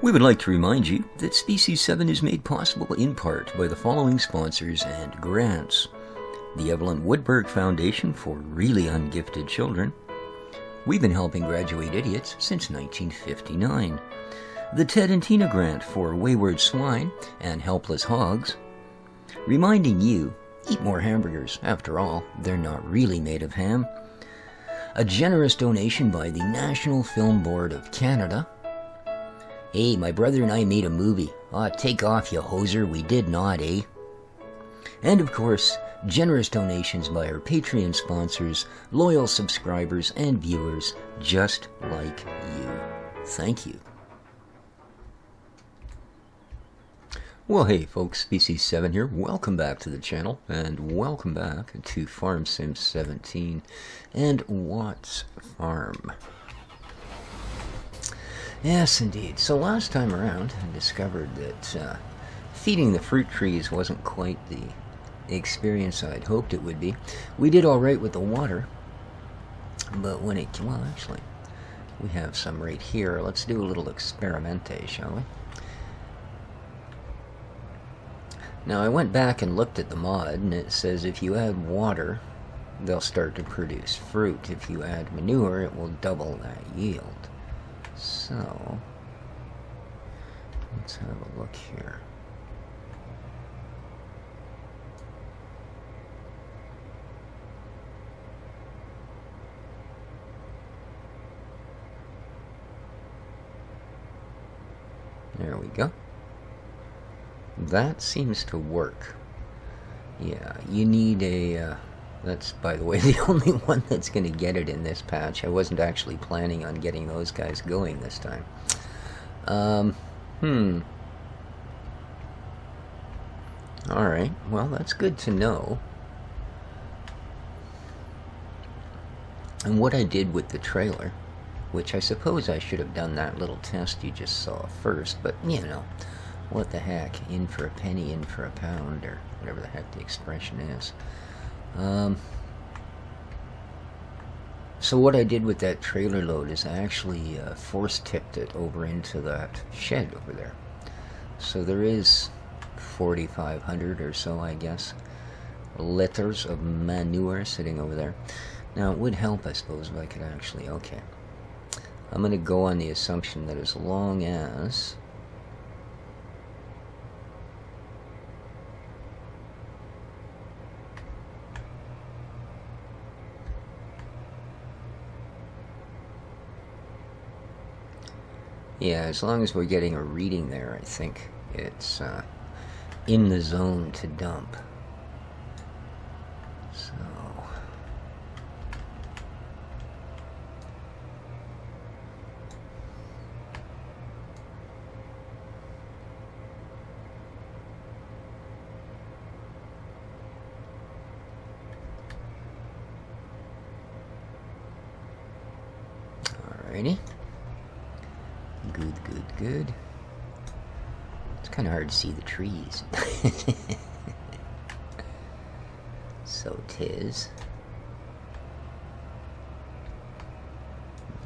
We would like to remind you that Species 7 is made possible in part by the following sponsors and grants: the Evelyn Woodberg Foundation for Really Ungifted Children. We've been helping graduate idiots since 1959. The Ted and Tina Grant for Wayward Swine and Helpless Hogs. Reminding you, eat more hamburgers. After all, they're not really made of ham. A generous donation by the National Film Board of Canada. Hey, my brother and I made a movie. Aw, take off, you hoser. We did not, eh? And of course, generous donations by our Patreon sponsors, loyal subscribers, and viewers just like you. Thank you. Well, hey folks, Species 7 here. Welcome back to the channel, and welcome back to Farm Sim 17 and Watts Farm. Yes, indeed. So last time around, I discovered that feeding the fruit trees wasn't quite the experience I'd hoped it would be. We did all right with the water, but when it... well, actually, we have some right here. Let's do a little experimente, shall we? Now, I went back and looked at the mod, and it says if you add water, they'll start to produce fruit. If you add manure, it will double that yield. So, let's have a look here. There we go. That seems to work. Yeah, you need a... that's, by the way, the only one that's going to get it in this patch. I wasn't actually planning on getting those guys going this time. Alright, well, that's good to know. And what I did with the trailer, which I suppose I should have done that little test you just saw first, but, you know, what the heck, in for a penny, in for a pound, or whatever the heck the expression is. So what I did with that trailer load is I actually force tipped it over into that shed over there. So there is 4,500 or so, I guess, liters of manure sitting over there. Now it would help, I suppose, if I could actually... okay. I'm going to go on the assumption that as long as... yeah, as long as we're getting a reading there, I think it's in the zone to dump. So... alrighty. Good. It's kind of hard to see the trees. So 'tis.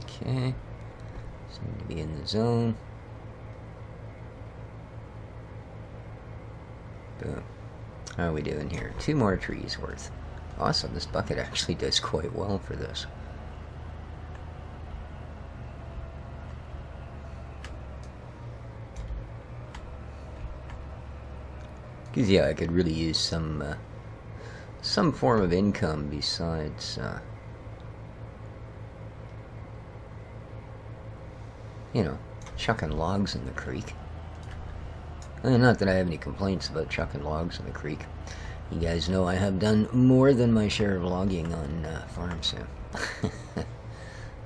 Okay. Seem to be in the zone. Boom. How are we doing here? 2 more trees worth. Awesome, this bucket actually does quite well for this. Because, yeah, I could really use some form of income besides, you know, chucking logs in the creek. And not that I have any complaints about chucking logs in the creek. You guys know I have done more than my share of logging on Farm Sim.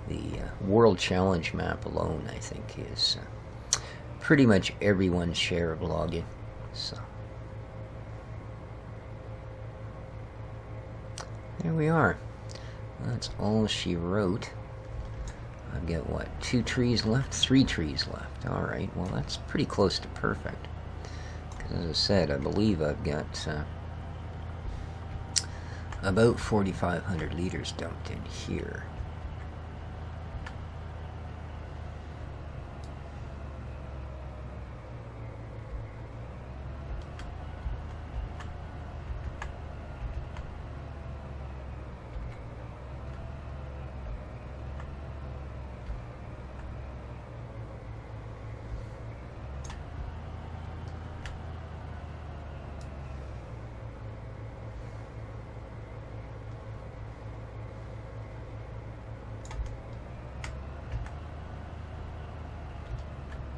The World Challenge map alone, I think, is pretty much everyone's share of logging. So... there we are. That's all she wrote. I've got, what, 2 trees left? 3 trees left. Alright, well that's pretty close to perfect. Because as I said, I believe I've got about 4,500 liters dumped in here.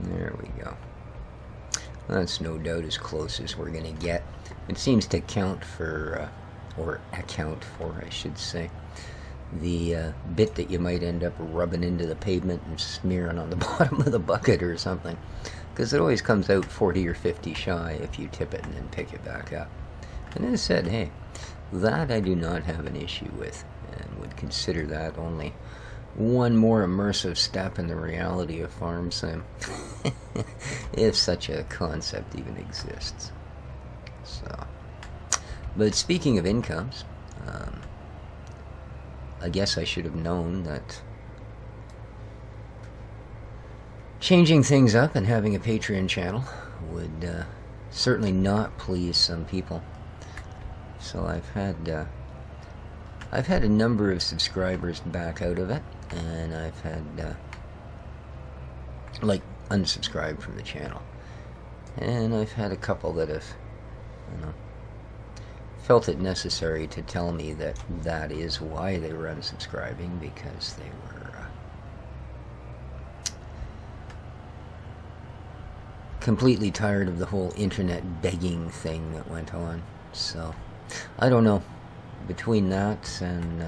There we go. That's no doubt as close as we're going to get. It seems to account for, I should say, the bit that you might end up rubbing into the pavement and smearing on the bottom of the bucket or something. Because it always comes out 40 or 50 shy if you tip it and then pick it back up. And as I said, hey, that I do not have an issue with, and would consider that only one more immersive step in the reality of farm sim, if such a concept even exists. So, but speaking of incomes, I guess I should have known that changing things up and having a Patreon channel would certainly not please some people. So I've had a number of subscribers back out of it, and I've had like unsubscribed from the channel, and I've had a couple that have, you know, felt it necessary to tell me that that is why they were unsubscribing, because they were completely tired of the whole internet begging thing that went on. So I don't know. Between that and,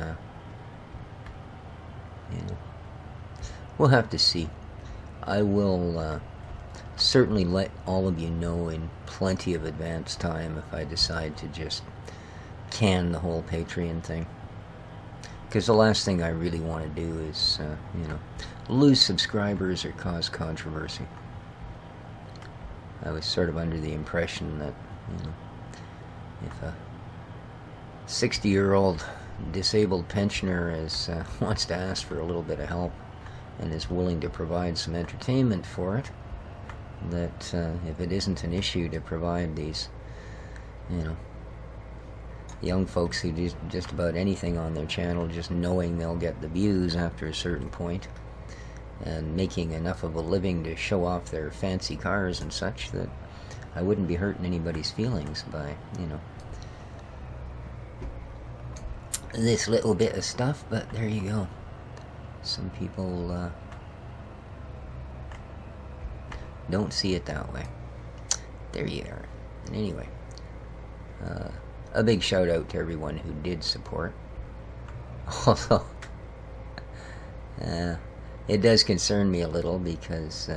you know, we'll have to see. I will certainly let all of you know in plenty of advance time if I decide to just can the whole Patreon thing. Because the last thing I really want to do is, you know, lose subscribers or cause controversy. I was sort of under the impression that, you know, if a 60-year-old disabled pensioner wants to ask for a little bit of help and is willing to provide some entertainment for it, that if it isn't an issue to provide these, you know, young folks who do just about anything on their channel just knowing they'll get the views after a certain point and making enough of a living to show off their fancy cars and such, that I wouldn't be hurting anybody's feelings by, you know, this little bit of stuff. But there you go. Some people don't see it that way. There you are. And anyway, a big shout out to everyone who did support. Although it does concern me a little, because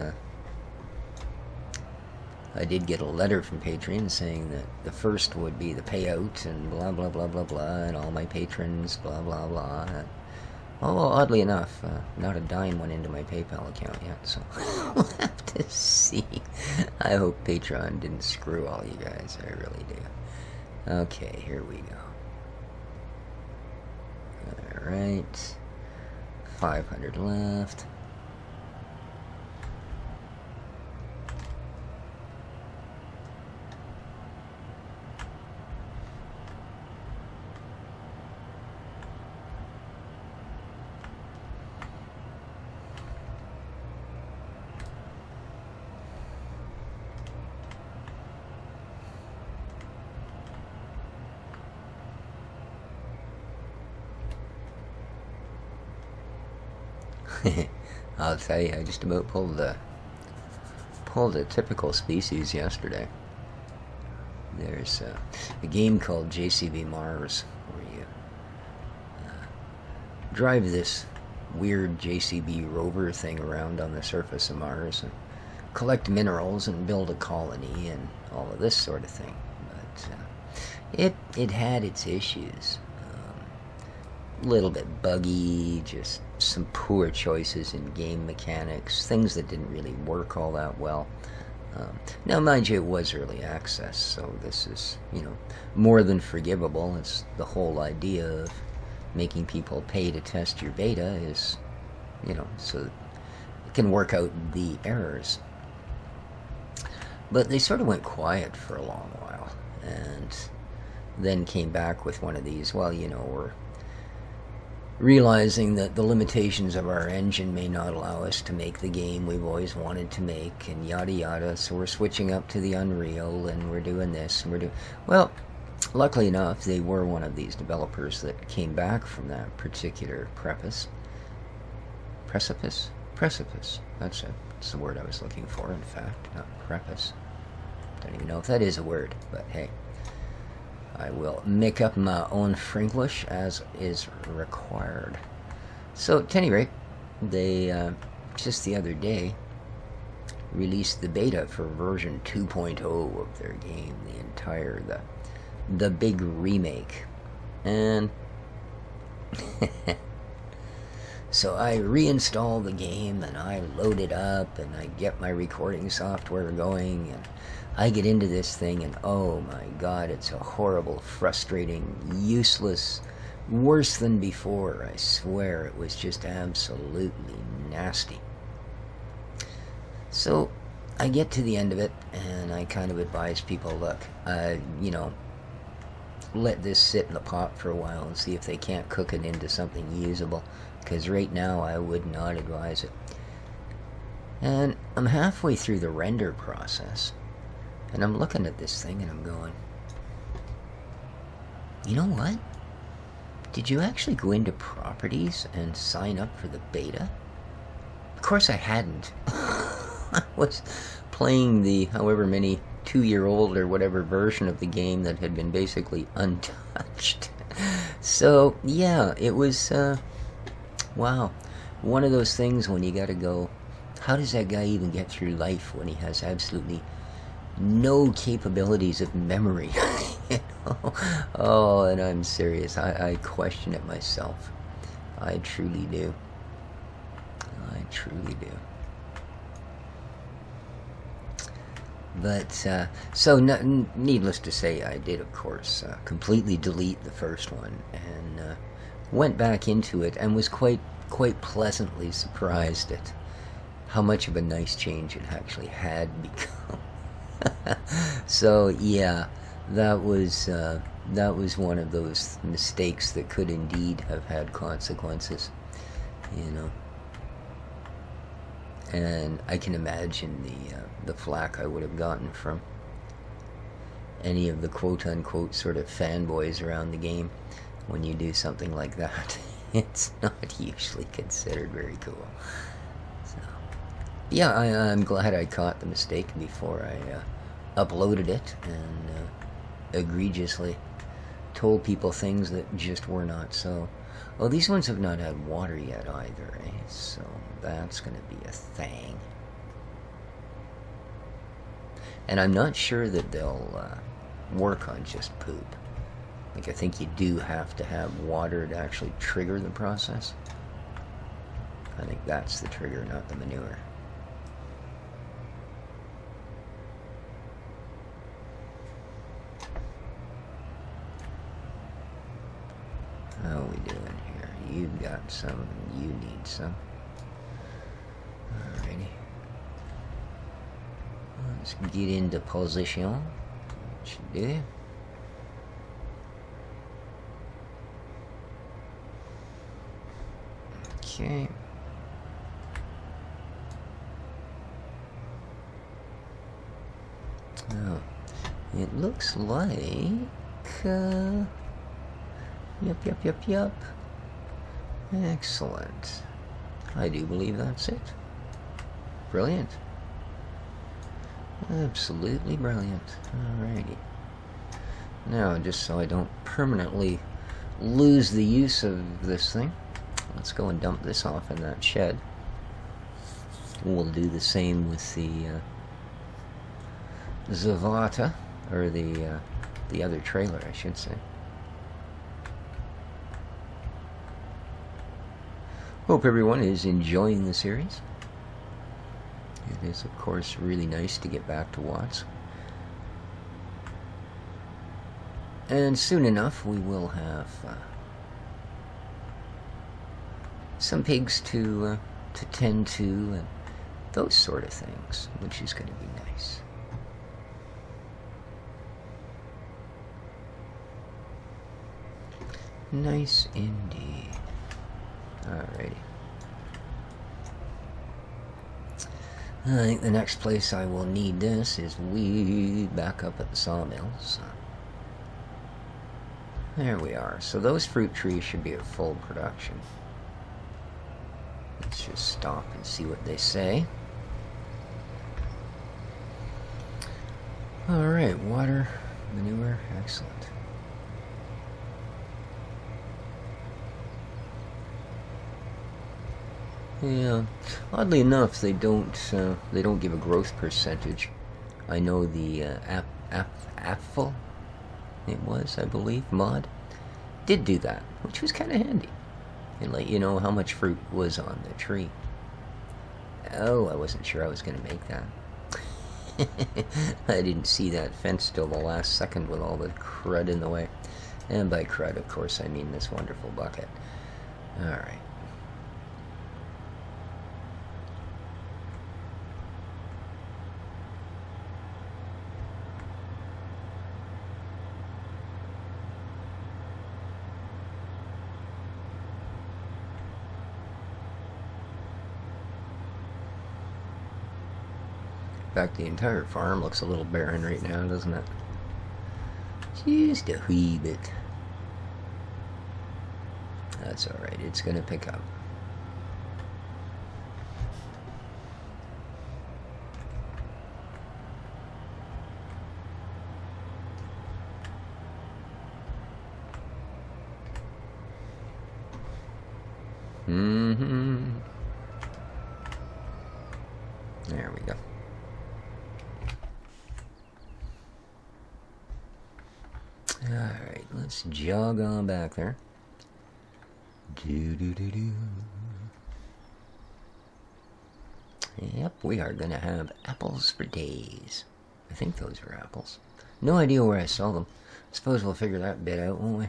I did get a letter from Patreon saying that the first would be the payout and blah blah blah blah blah, and all my patrons blah blah blah. Oh, oddly enough, not a dime went into my PayPal account yet, so we'll have to see. I hope Patreon didn't screw all you guys. I really do. Okay, here we go. Alright. 500 left. I'll tell you, I just about pulled a typical species yesterday. There's a game called JCB Mars, where you drive this weird JCB rover thing around on the surface of Mars and collect minerals and build a colony and all of this sort of thing. But it had its issues. A little bit buggy, just some poor choices in game mechanics, things that didn't really work all that well. Now, mind you, it was early access, so this is, you know, more than forgivable. It's the whole idea of making people pay to test your beta is, you know, so it can work out the errors. But they sort of went quiet for a long while, and then came back with one of these, well, you know, we're realizing that the limitations of our engine may not allow us to make the game we've always wanted to make, and yada yada, so we're switching up to the Unreal, and we're doing this, and we're doing... Well, luckily enough, they were one of these developers that came back from that particular precipice, that's it, That's the word I was looking for, in fact, not preface. Don't even know if that is a word, but hey. I will make up my own Franglish as is required. So, at any rate, they, just the other day, released the beta for version 2.0 of their game, the big remake. And so I reinstall the game, and I load it up, and I get my recording software going, and I get into this thing, and oh my god, it's a horrible, frustrating, useless, worse than before. I swear, it was just absolutely nasty. So I get to the end of it, and I kind of advise people, look, you know, let this sit in the pot for a while and see if they can't cook it into something usable, because right now I would not advise it. And I'm halfway through the render process, and I'm looking at this thing and I'm going, you know what? Did you actually go into properties and sign up for the beta? Of course I hadn't. I was playing the however many 2-year-old or whatever version of the game that had been basically untouched. So yeah, it was wow, one of those things when you gotta go, how does that guy even get through life when he has absolutely no capabilities of memory? You know? Oh, and I'm serious, I question it myself. I truly do. I truly do. But, so needless to say, I did, of course, completely delete the first one, and went back into it, and was quite pleasantly surprised at how much of a nice change it actually had become. So, yeah, that was one of those mistakes that could indeed have had consequences, you know. And I can imagine the flack I would have gotten from any of the quote-unquote sort of fanboys around the game when you do something like that. It's not usually considered very cool. So, yeah, I'm glad I caught the mistake before I uploaded it and egregiously told people things that just were not so. Well, these ones have not had water yet either, eh? So that's going to be a thing. And I'm not sure that they'll work on just poop. Like, I think you do have to have water to actually trigger the process. I think that's the trigger, not the manure. How are we doing here? You've got some, you need some. Alrighty. Let's get into position. What should do? Okay. Oh, it looks like Yep. Excellent. I do believe that's it. Brilliant. Absolutely brilliant. Alrighty. Now, just so I don't permanently lose the use of this thing, let's go and dump this off in that shed. We'll do the same with the Zavata, or the other trailer, I should say. Hope everyone is enjoying the series. It is, of course, really nice to get back to Watts. And soon enough, we will have some pigs to tend to, and those sort of things, which is going to be nice. Nice indeed. Alrighty. I think the next place I will need this is way back up at the sawmills. There we are. So those fruit trees should be at full production. Let's just stop and see what they say. Alright, water, manure, excellent. Yeah, oddly enough, they don't give a growth percentage. I know the apfel, it was, I believe, mod, did do that, which was kind of handy. It let you know how much fruit was on the tree. Oh, I wasn't sure I was going to make that. I didn't see that fence till the last second with all the crud in the way. And by crud, of course, I mean this wonderful bucket. Alright. In fact, the entire farm looks a little barren right now, doesn't it? Just a wee bit. That's alright, it's gonna pick up. There we go. Alright, let's jog on back there. Yep, we are gonna have apples for days. I think those are apples. No idea where I saw them. I suppose we'll figure that bit out, won't we?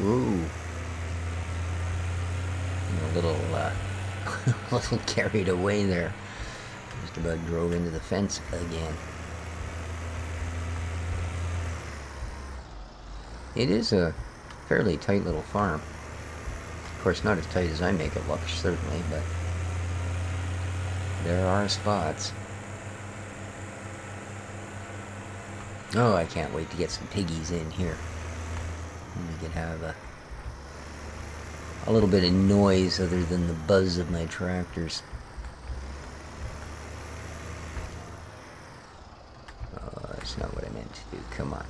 Ooh. A little, a little carried away there. Just about drove into the fence again. It is a fairly tight little farm. Of course, not as tight as I make it look, certainly, but there are spots. Oh, I can't wait to get some piggies in here. We could have a little bit of noise other than the buzz of my tractors. Oh, that's not what I meant to do. Come on.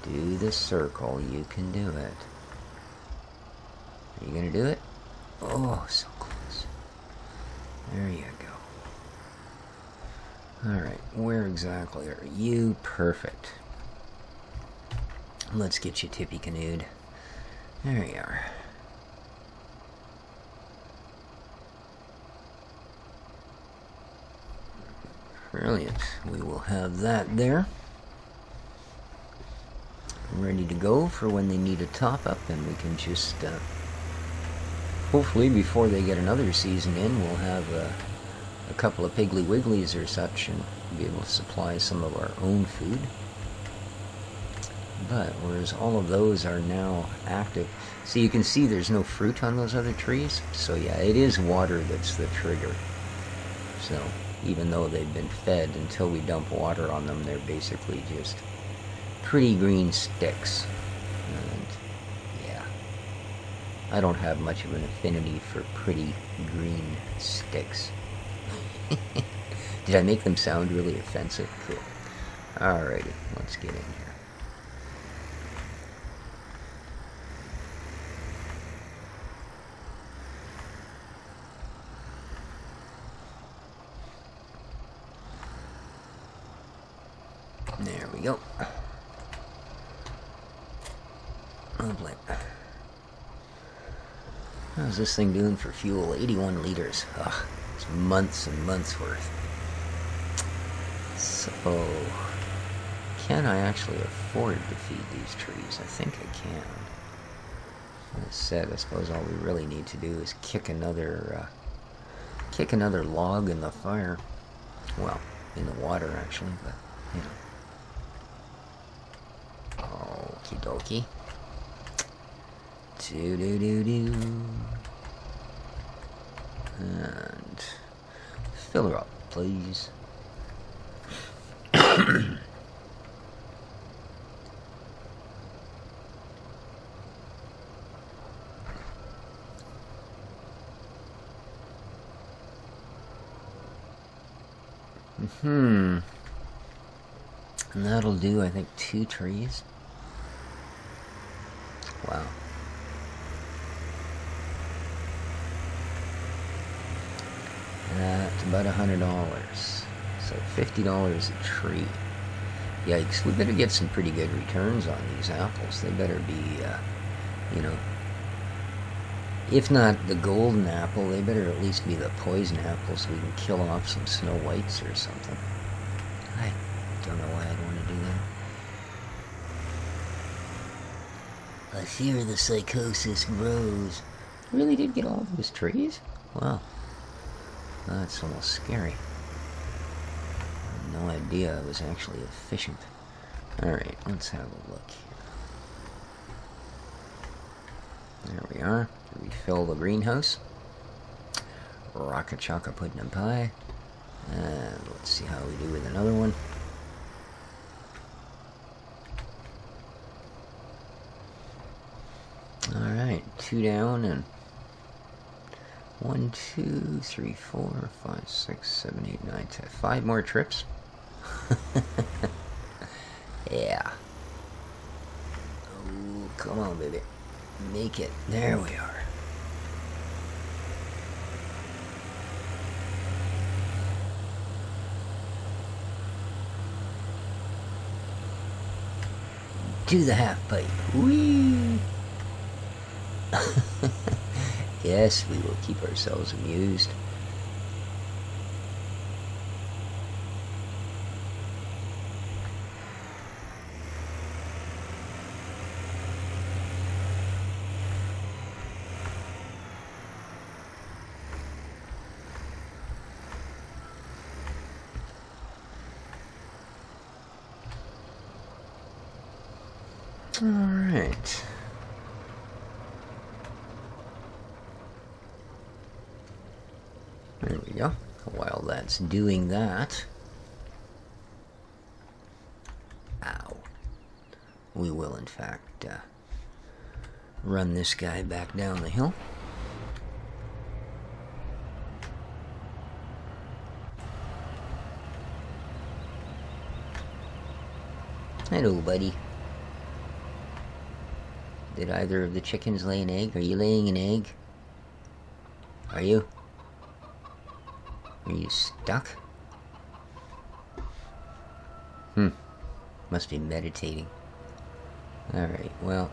Do the circle. You can do it. Are you going to do it? Oh, so close. There you go. Alright, where exactly are you? Perfect. Let's get you tippy-canoed. There you are. Brilliant. We will have that there. Ready to go for when they need a top-up, and we can just, hopefully before they get another season in, we'll have a couple of Piggly Wigglies or such, and be able to supply some of our own food. But whereas all of those are now active, so you can see there's no fruit on those other trees. So yeah, it is water that's the trigger. So even though they've been fed, until we dump water on them, they're basically just pretty green sticks. And yeah, I don't have much of an affinity for pretty green sticks. Did I make them sound really offensive? Cool. Alrighty, let's get in here. There we go. Lovely. How's this thing doing for fuel? 81 liters. Ugh, it's months and months worth. So, can I actually afford to feed these trees? I think I can. As said, I suppose all we really need to do is kick another log in the fire. Well, in the water actually, but you know. Okie dokie. Do. And fill her up, please. And that'll do, I think, 2 trees. Wow. That's about $100. So $50 a tree. Yikes, we better get some pretty good returns on these apples. They better be, you know, if not the golden apple, they better at least be the poison apple so we can kill off some Snow Whites or something. I don't know why I'd want to do that. I fear the psychosis grows. Really did get all those trees? Wow. That's almost scary. I had no idea I was actually efficient. Alright, let's have a look here. There we are. Refill the greenhouse. Rocka Chocka Pudding and Pie. And let's see how we do with another one. Alright, 2 down and 1, 2, 3, 4, 5, 6, 7, 8, 9, 10. 5 more trips. Yeah. Oh, come on, baby. Make it. There we are. Do the half pipe. Whee! Yes, we will keep ourselves amused. All right. There we go. While that's doing that, ow, we will in fact run this guy back down the hill. Hello, buddy. Did either of the chickens lay an egg? Are you laying an egg? Are you? Are you stuck? Must be meditating. Alright, well,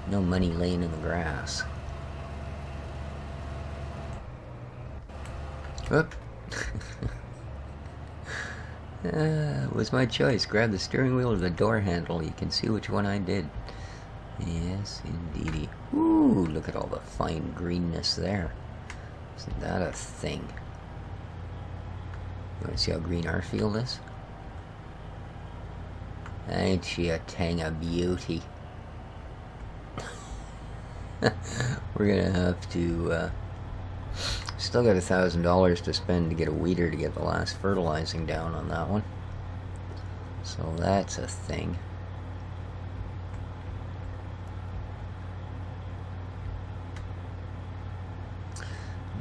no money laying in the grass. Whoop. It was my choice. Grab the steering wheel or the door handle. You can see which one I did. Yes, indeedy. Ooh, look at all the fine greenness there. Isn't that a thing? You want to see how green our field is? Ain't she a tang of beauty? We're gonna have to, still got $1,000 to spend to get a weeder to get the last fertilizing down on that one. So that's a thing.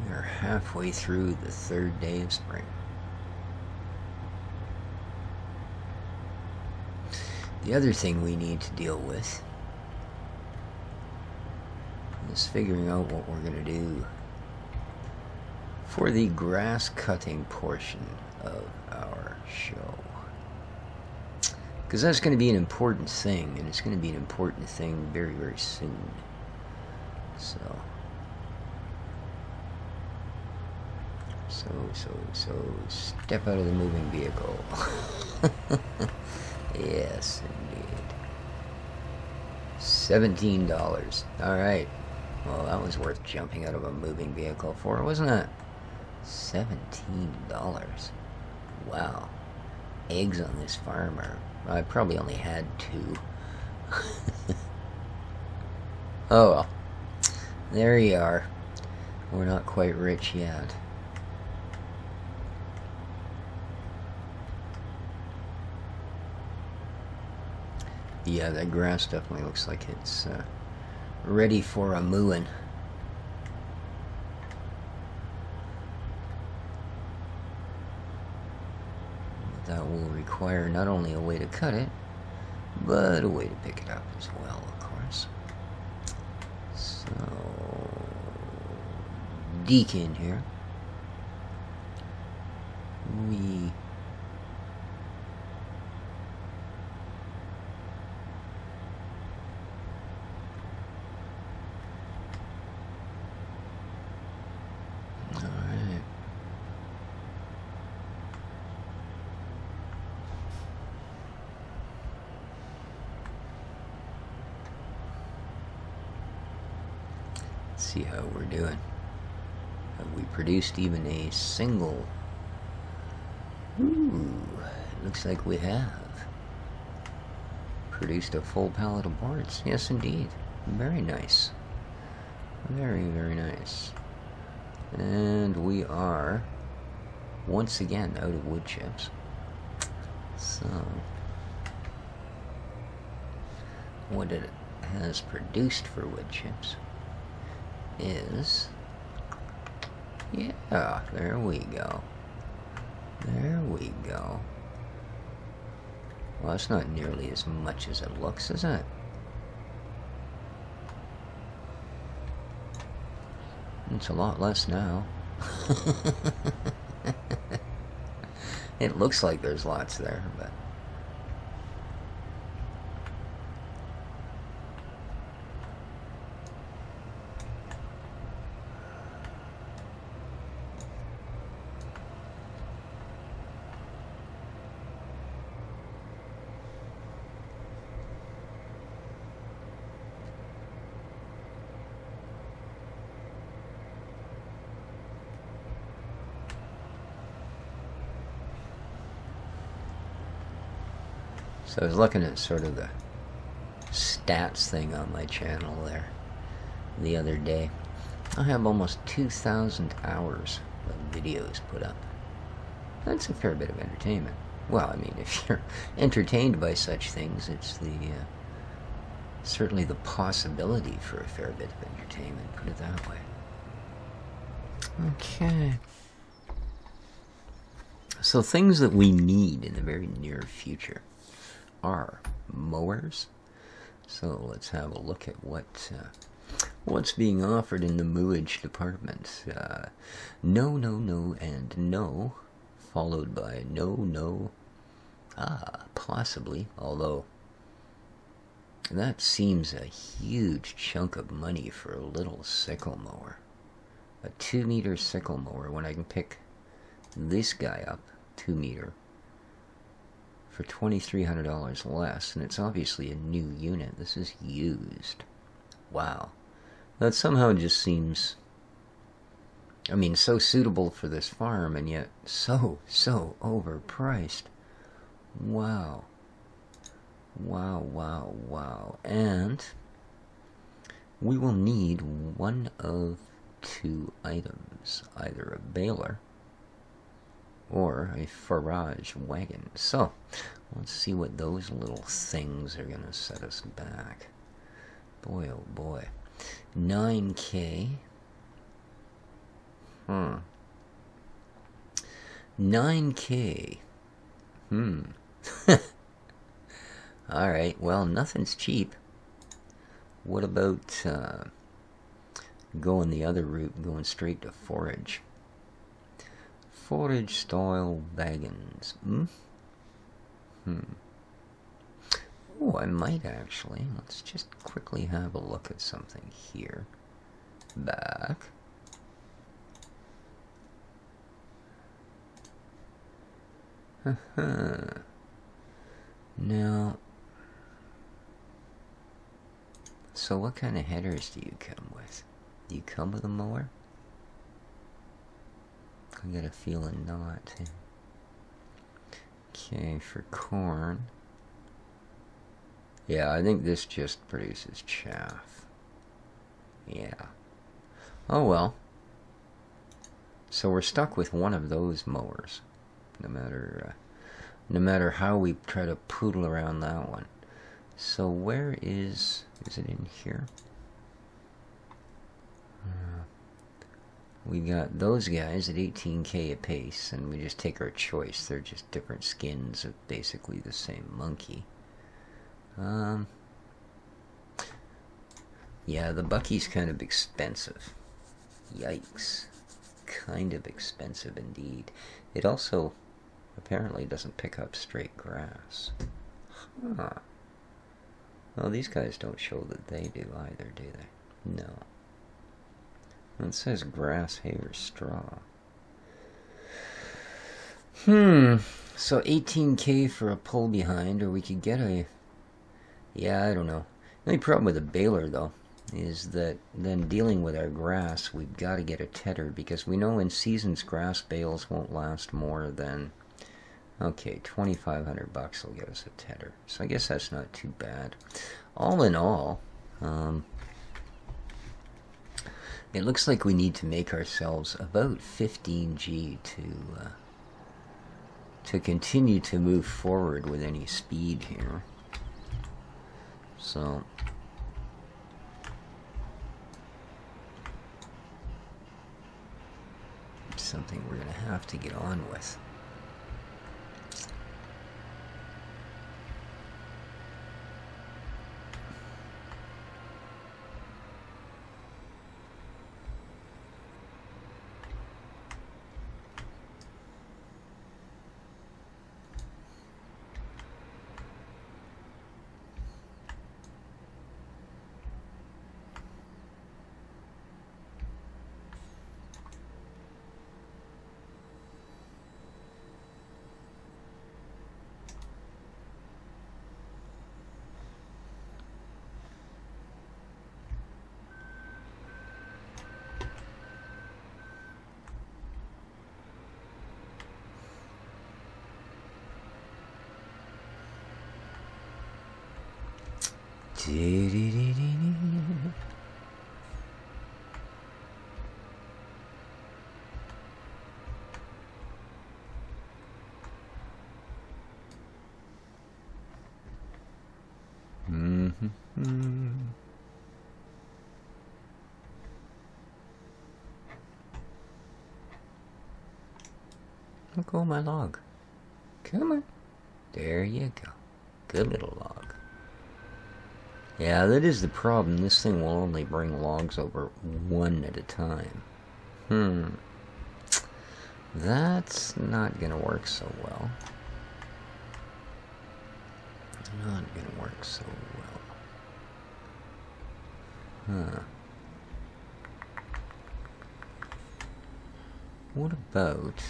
We are halfway through the 3rd day of spring. The other thing we need to deal with is figuring out what we're going to do for the grass cutting portion of our show. Because that's going to be an important thing, and it's going to be an important thing very, very soon. So step out of the moving vehicle. Yes, indeed. $17. Alright. Well, that was worth jumping out of a moving vehicle for, wasn't it? $17. Wow. Eggs on this farm are... I probably only had 2. Oh well. There you are. We're not quite rich yet. Yeah, that grass definitely looks like it's ready for a mooing. That will require not only a way to cut it, but a way to pick it up as well, of course. So, Deacon here. We... Alright. Let's see how we're doing. Have we produced even a single? Ooh, it looks like we have produced a full pallet of boards. Yes, indeed. Very nice. Very, very nice. And we are once again out of wood chips. So, what it has produced for wood chips is, yeah, there we go. There we go. Well, it's not nearly as much as it looks, is it? It's a lot less now. It looks like there's lots there, but... So I was looking at sort of the stats thing on my channel there the other day. I have almost 2,000 hours of videos put up. That's a fair bit of entertainment. Well, I mean, if you're entertained by such things, it's the certainly the possibility for a fair bit of entertainment, put it that way. Okay. So things that we need in the very near future are mowers. So let's have a look at what's being offered in the mowage department. No, no, no, and no, followed by no, no, possibly, although that seems a huge chunk of money for a little sickle mower. A 2-meter sickle mower, when I can pick this guy up, 2-meter, for $2,300 less, and it's obviously a new unit. This is used. Wow. That somehow just seems, I mean, so suitable for this farm, and yet so overpriced. Wow. Wow, wow, wow. And we will need one of 2 items, either a baler or a forage wagon. So, let's see what those little things are going to set us back. Boy, oh boy. 9K. 9K. Alright, well, nothing's cheap. What about going the other route, going straight to forage? Forage style wagons. Oh, I might actually. Let's just quickly have a look at something here. Back. Now, So what kind of headers do you come with? Do you come with a mower? I got a feeling not. Okay, for corn. Yeah, I think this just produces chaff. Yeah. Oh well. So we're stuck with one of those mowers, no matter how we try to poodle around that one. So where is it in here? We got those guys at 18K a pace, and we just take our choice. They're just different skins of basically the same monkey. Yeah, the Bucky's kind of expensive. Yikes. Kind of expensive indeed. It also apparently doesn't pick up straight grass. Huh. Well, these guys don't show that they do either, do they? No. It says grass, hay, or straw. So 18K for a pull behind, or we could get a... Yeah, I don't know. The only problem with a baler, though, is that then dealing with our grass, we've got to get a tedder, because we know in seasons grass bales won't last more than... Okay, $2,500 will get us a tedder. So I guess that's not too bad. All in all, it looks like we need to make ourselves about 15G to continue to move forward with any speed here. So something we're going to have to get on with. Look, oh, my log. Come on. There you go. Good little log. Yeah, that is the problem. This thing will only bring logs over one at a time. That's not gonna work so well. Not gonna work so well. What about...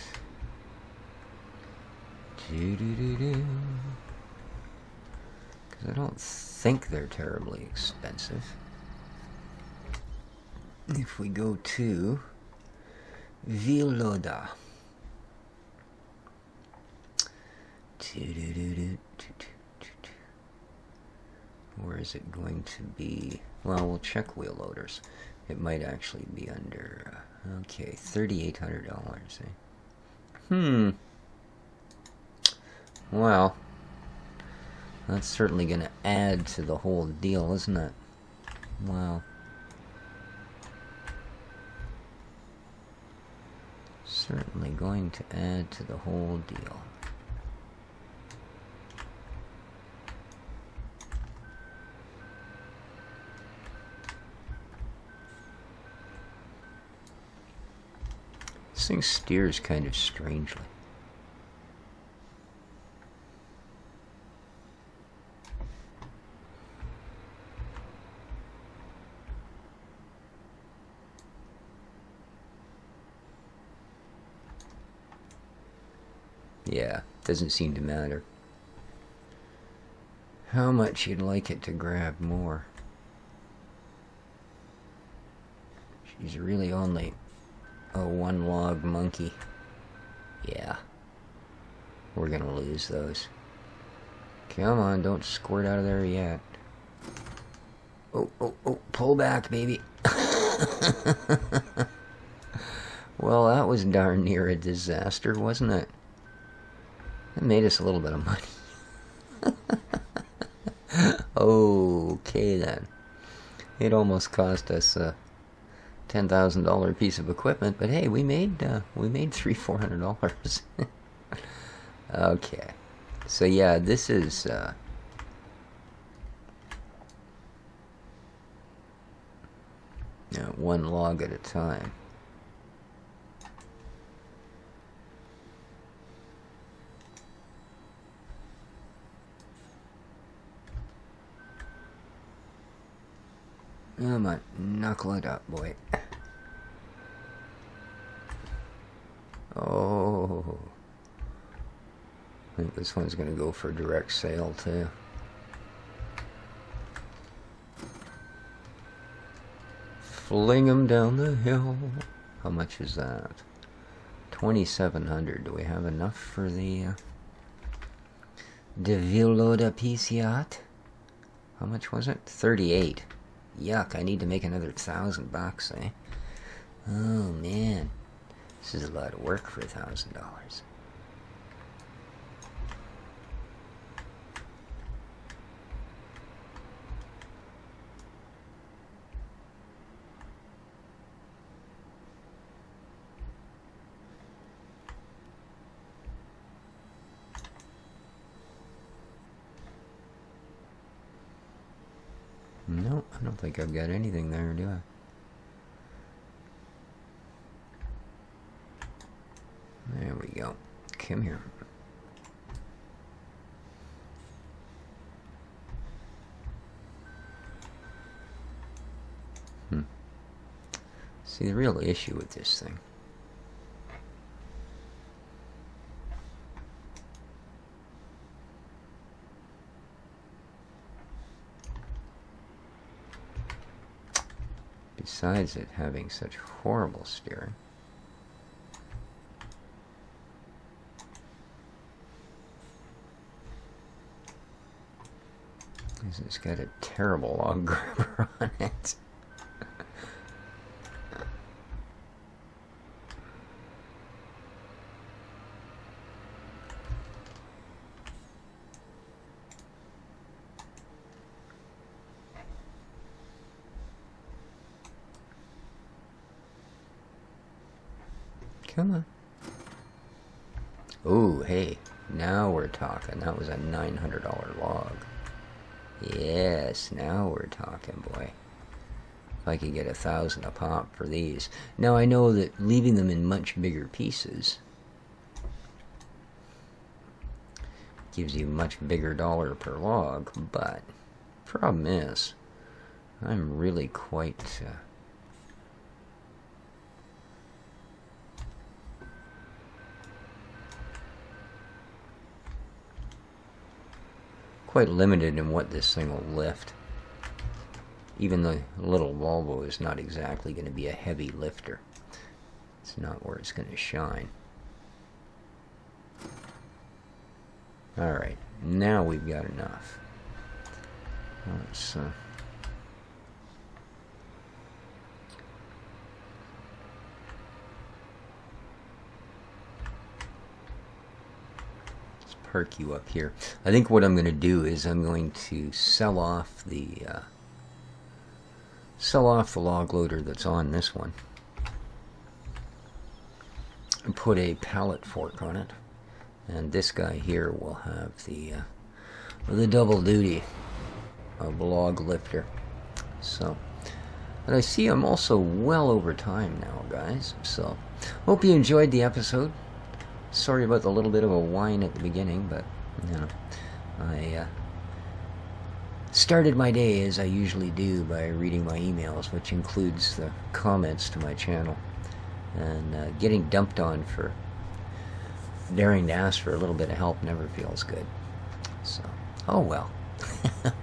Because I don't think they're terribly expensive. If we go to Villoda. Where is it going to be? Well, we'll check wheel loaders. It might actually be under, okay, $3,800, eh? Well, that's certainly going to add to the whole deal, isn't it? Wow. Certainly going to add to the whole deal. This thing steers kind of strangely. Yeah, doesn't seem to matter how much you'd like it to grab more. She's really only a one log monkey. Yeah. We're gonna lose those. Come on, don't squirt out of there yet. Oh, oh, oh, pull back, baby. Well, that was darn near a disaster, wasn't it? It made us a little bit of money. Okay, then. It almost cost us a $10,000 piece of equipment, but hey, we made $300-400. Okay, so yeah, this is one log at a time. Come on, knuckle it up, boy. Oh, I think this one's going to go for direct sale too. Fling them down the hill. How much is that? 2,700. Do we have enough for the Velo da Piciat? How much was it? 38. Yuck, I need to make another $1,000, eh? Oh man, this is a lot of work for $1,000. No, I don't think I've got anything there, do I? There we go. Come here. See, the real issue with this thing besides it having such horrible steering, is it's got a terrible log grabber on it. Come on. Oh, hey, now we're talking. That was a $900 log. Yes, now we're talking, boy. If I could get 1,000 a pop for these. Now I know that leaving them in much bigger pieces gives you much bigger dollar per log, but problem is, I'm really quite limited in what this thing will lift. Even the little Volvo is not exactly going to be a heavy lifter. It's not where it's going to shine. Alright, now we've got enough. Let's park you up here. I think what I'm going to do is I'm going to sell off the log loader that's on this one and put a pallet fork on it, and this guy here will have the double duty of log lifter. So, and I see I'm also well over time now, guys, so hope you enjoyed the episode. Sorry about the little bit of a whine at the beginning, but, you know, I started my day as I usually do by reading my emails, which includes the comments to my channel, and getting dumped on for daring to ask for a little bit of help never feels good. So, oh well.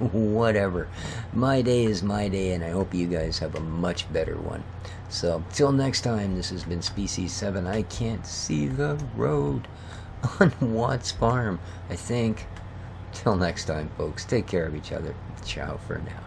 Whatever. My day is my day, and I hope you guys have a much better one. So, till next time, this has been Species 7. I can't see the road on Watts Farm, I think. Till next time, folks, take care of each other. Ciao for now.